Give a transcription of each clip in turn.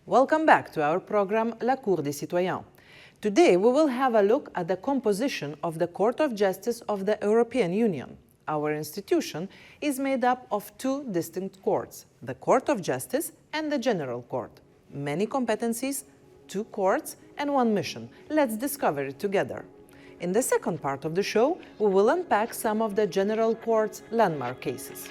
Welcome back to our program La Cour des Citoyens. Today we will have a look at the composition of the Court of Justice of the European Union. Our institution is made up of two distinct courts, the Court of Justice and the General Court. Many competencies, two courts, and one mission. Let's discover it together. In the second part of the show, we will unpack some of the General Court's landmark cases.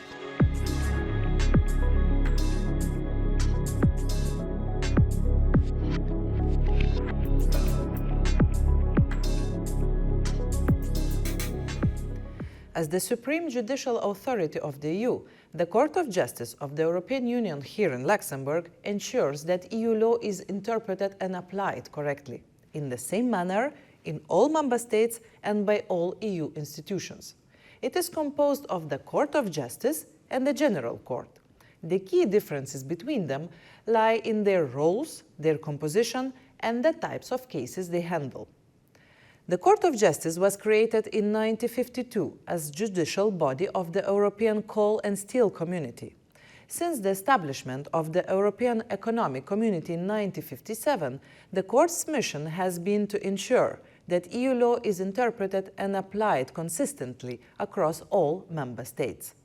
As the supreme judicial authority of the EU, the Court of Justice of the European Union here in Luxembourg ensures that EU law is interpreted and applied correctly, in the same manner in all member states and by all EU institutions. It is composed of the Court of Justice and the General Court. The key differences between them lie in their roles, their composition, and the types of cases they handle. The Court of Justice was created in 1952 as judicial body of the European Coal and Steel Community. Since the establishment of the European Economic Community in 1957, the Court's mission has been to ensure that EU law is interpreted and applied consistently across all member states.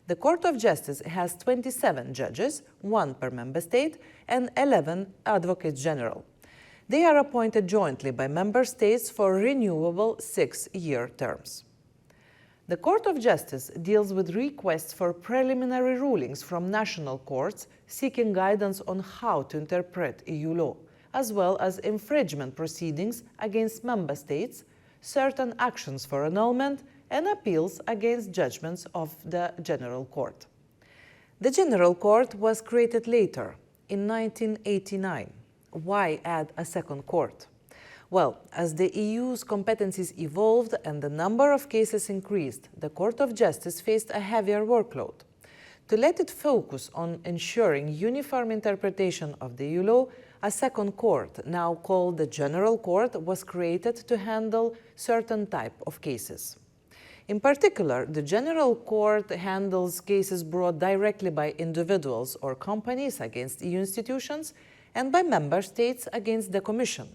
The Court of Justice has 27 judges, 1 per member state, and 11 advocates general. They are appointed jointly by member states for renewable 6-year terms. The Court of Justice deals with requests for preliminary rulings from national courts seeking guidance on how to interpret EU law, as well as infringement proceedings against member states, certain actions for annulment, and appeals against judgments of the General Court. The General Court was created later, in 1989. Why add a second court? Well, as the EU's competencies evolved and the number of cases increased, the Court of Justice faced a heavier workload. To let it focus on ensuring uniform interpretation of the EU law, a second court, now called the General Court, was created to handle certain type of cases. In particular, the General Court handles cases brought directly by individuals or companies against EU institutions and by member states against the Commission.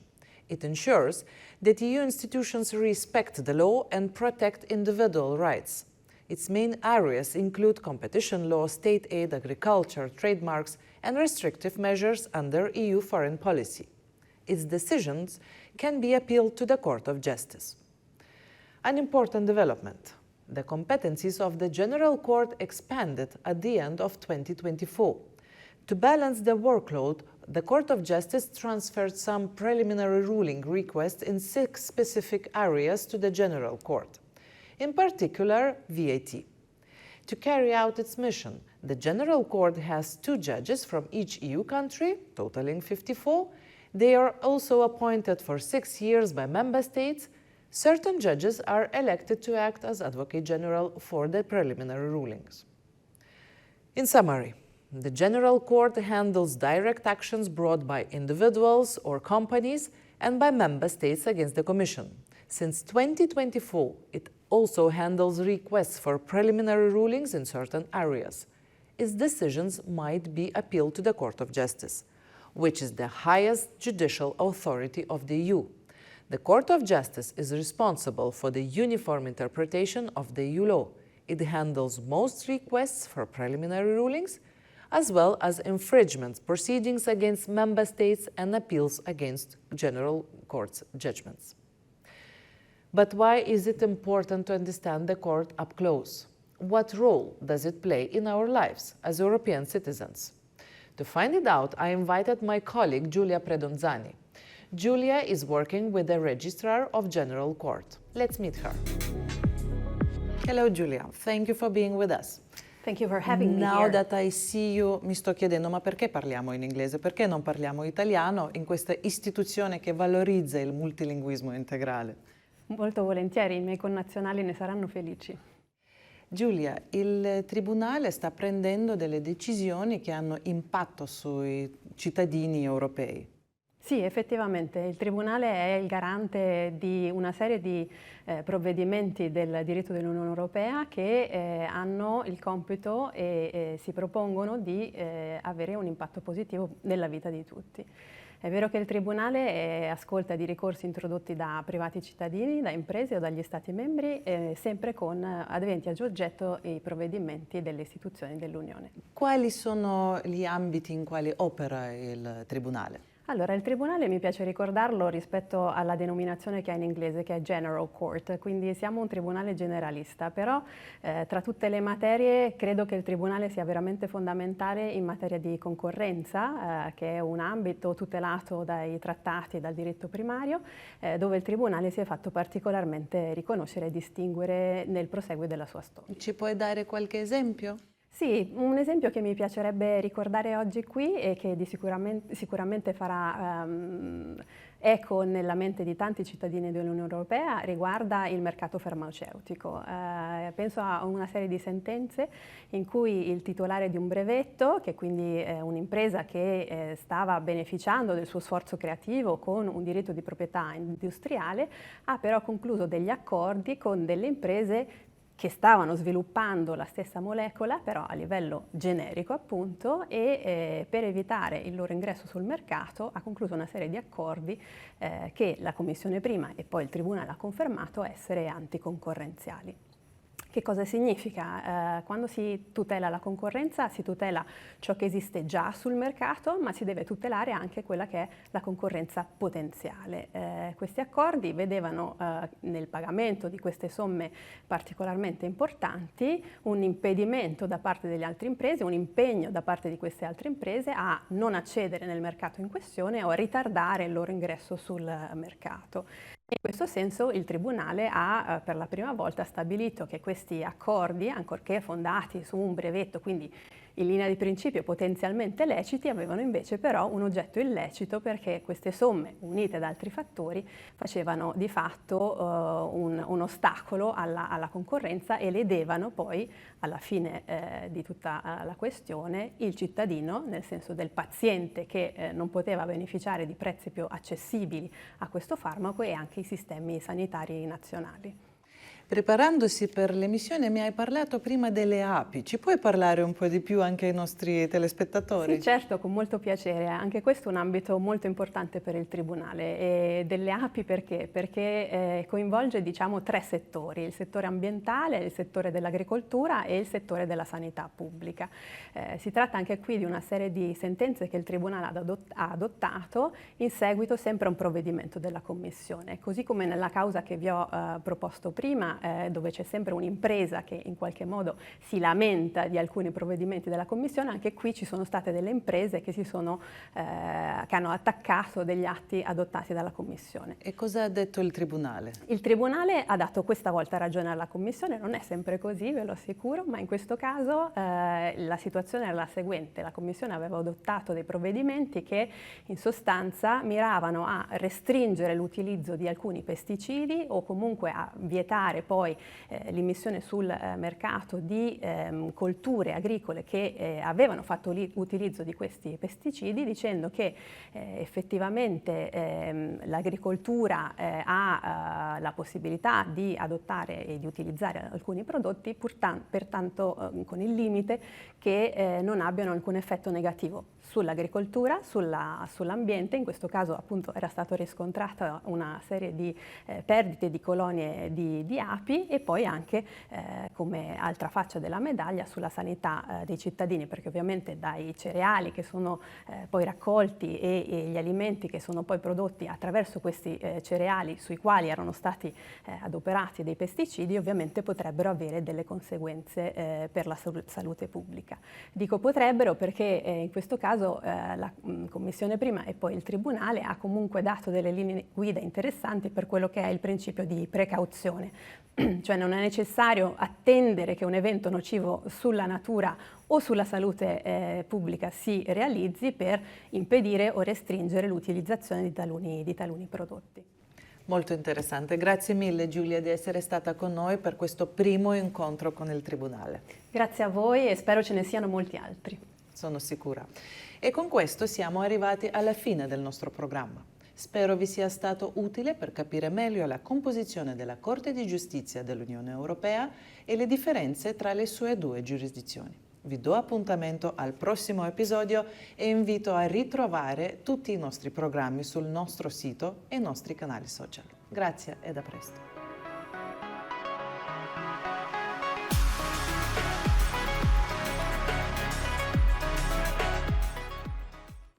It ensures that EU institutions respect the law and protect individual rights. Its main areas include competition law, state aid, agriculture, trademarks, and restrictive measures under EU foreign policy. Its decisions can be appealed to the Court of Justice. An important development: the competencies of the General Court expanded at the end of 2024. To balance the workload, the Court of Justice transferred some preliminary ruling requests in 6 specific areas to the General Court. In particular, VAT. To carry out its mission, the General Court has 2 judges from each EU country, totaling 54. They are also appointed for 6 years by member states. Certain judges are elected to act as Advocate General for the preliminary rulings. In summary, the General Court handles direct actions brought by individuals or companies and by member states against the Commission. Since 2024, it also handles requests for preliminary rulings in certain areas. Its decisions might be appealed to the Court of Justice, which is the highest judicial authority of the EU. The Court of Justice is responsible for the uniform interpretation of the EU law. It handles most requests for preliminary rulings, as well as infringement proceedings against member states and appeals against General Court's judgments. But why is it important to understand the court up close? What role does it play in our lives as European citizens? To find it out, I invited my colleague Giulia Predonzani. Giulia is working with the Registrar of General Court. Let's meet her. Hello, Giulia. Thank you for being with us. Thank you for having me Now here. that I see you, mi sto chiedendo, ma perché parliamo in inglese? Perché non parliamo italiano in questa istituzione che valorizza il multilinguismo integrale? Molto volentieri, i miei connazionali ne saranno felici. Giulia, il Tribunale sta prendendo delle decisioni che hanno impatto sui cittadini europei. Sì, effettivamente il Tribunale è il garante di una serie di provvedimenti del diritto dell'Unione Europea che hanno il compito e si propongono di avere un impatto positivo nella vita di tutti. È vero che il Tribunale ascolta di ricorsi introdotti da privati cittadini, da imprese o dagli Stati membri, sempre con aventi ad oggetto i provvedimenti delle istituzioni dell'Unione. Quali sono gli ambiti in quali opera il Tribunale? Allora, il Tribunale mi piace ricordarlo rispetto alla denominazione che ha in inglese, che è General Court, quindi siamo un tribunale generalista, però tra tutte le materie credo che il Tribunale sia veramente fondamentale in materia di concorrenza, che è un ambito tutelato dai trattati e dal diritto primario, dove il Tribunale si è fatto particolarmente riconoscere e distinguere nel proseguo della sua storia. Ci puoi dare qualche esempio? Sì, un esempio che mi piacerebbe ricordare oggi qui e che sicuramente farà eco nella mente di tanti cittadini dell'Unione Europea riguarda il mercato farmaceutico. Penso a una serie di sentenze in cui il titolare di un brevetto, che quindi è un'impresa che stava beneficiando del suo sforzo creativo con un diritto di proprietà industriale, ha però concluso degli accordi con delle imprese che stavano sviluppando la stessa molecola, però a livello generico appunto, e per evitare il loro ingresso sul mercato ha concluso una serie di accordi che la Commissione prima e poi il Tribunale ha confermato essere anticoncorrenziali. Che cosa significa? Quando si tutela la concorrenza si tutela ciò che esiste già sul mercato, ma si deve tutelare anche quella che è la concorrenza potenziale. Questi accordi vedevano nel pagamento di queste somme particolarmente importanti un impedimento da parte delle altre imprese, un impegno da parte di queste altre imprese a non accedere nel mercato in questione o a ritardare il loro ingresso sul mercato. In questo senso il Tribunale ha per la prima volta stabilito che questi accordi, ancorché fondati su un brevetto, quindi in linea di principio potenzialmente leciti, avevano invece però un oggetto illecito perché queste somme, unite ad altri fattori, facevano di fatto un ostacolo alla concorrenza e ledevano poi, alla fine di tutta la questione, il cittadino, nel senso del paziente che non poteva beneficiare di prezzi più accessibili a questo farmaco e anche i sistemi sanitari nazionali. Preparandosi per l'emissione mi hai parlato prima delle api, ci puoi parlare un po' di più anche ai nostri telespettatori? Sì, certo, con molto piacere. Anche questo è un ambito molto importante per il Tribunale. E delle api perché? Perché coinvolge diciamo tre settori, il settore ambientale, il settore dell'agricoltura e il settore della sanità pubblica. Si tratta anche qui di una serie di sentenze che il Tribunale ha adottato in seguito sempre a un provvedimento della Commissione. Così come nella causa che vi ho proposto prima, dove c'è sempre un'impresa che in qualche modo si lamenta di alcuni provvedimenti della Commissione, anche qui ci sono state delle imprese che hanno attaccato degli atti adottati dalla Commissione. E cosa ha detto il Tribunale? Il Tribunale ha dato questa volta ragione alla Commissione, non è sempre così, ve lo assicuro, ma in questo caso la situazione era la seguente: la Commissione aveva adottato dei provvedimenti che in sostanza miravano a restringere l'utilizzo di alcuni pesticidi o comunque a vietare poi l'immissione sul mercato di colture agricole che avevano fatto utilizzo di questi pesticidi, dicendo che effettivamente l'agricoltura ha la possibilità di adottare e di utilizzare alcuni prodotti, pertanto con il limite che non abbiano alcun effetto negativo sull'agricoltura, sull'ambiente. In questo caso appunto era stato riscontrata una serie di perdite di colonie di api e poi anche come altra faccia della medaglia sulla sanità dei cittadini, perché ovviamente dai cereali che sono poi raccolti e gli alimenti che sono poi prodotti attraverso questi cereali sui quali erano stati adoperati dei pesticidi ovviamente potrebbero avere delle conseguenze per la salute pubblica. Dico potrebbero perché in questo caso la Commissione prima e poi il Tribunale ha comunque dato delle linee guida interessanti per quello che è il principio di precauzione, cioè non è necessario attendere che un evento nocivo sulla natura o sulla salute pubblica si realizzi per impedire o restringere l'utilizzazione di taluni prodotti. Molto interessante, grazie mille Giulia di essere stata con noi per questo primo incontro con il Tribunale. Grazie a voi e spero ce ne siano molti altri. Sono sicura. E con questo siamo arrivati alla fine del nostro programma. Spero vi sia stato utile per capire meglio la composizione della Corte di Giustizia dell'Unione Europea e le differenze tra le sue due giurisdizioni. Vi do appuntamento al prossimo episodio e invito a ritrovare tutti i nostri programmi sul nostro sito e i nostri canali social. Grazie e a presto.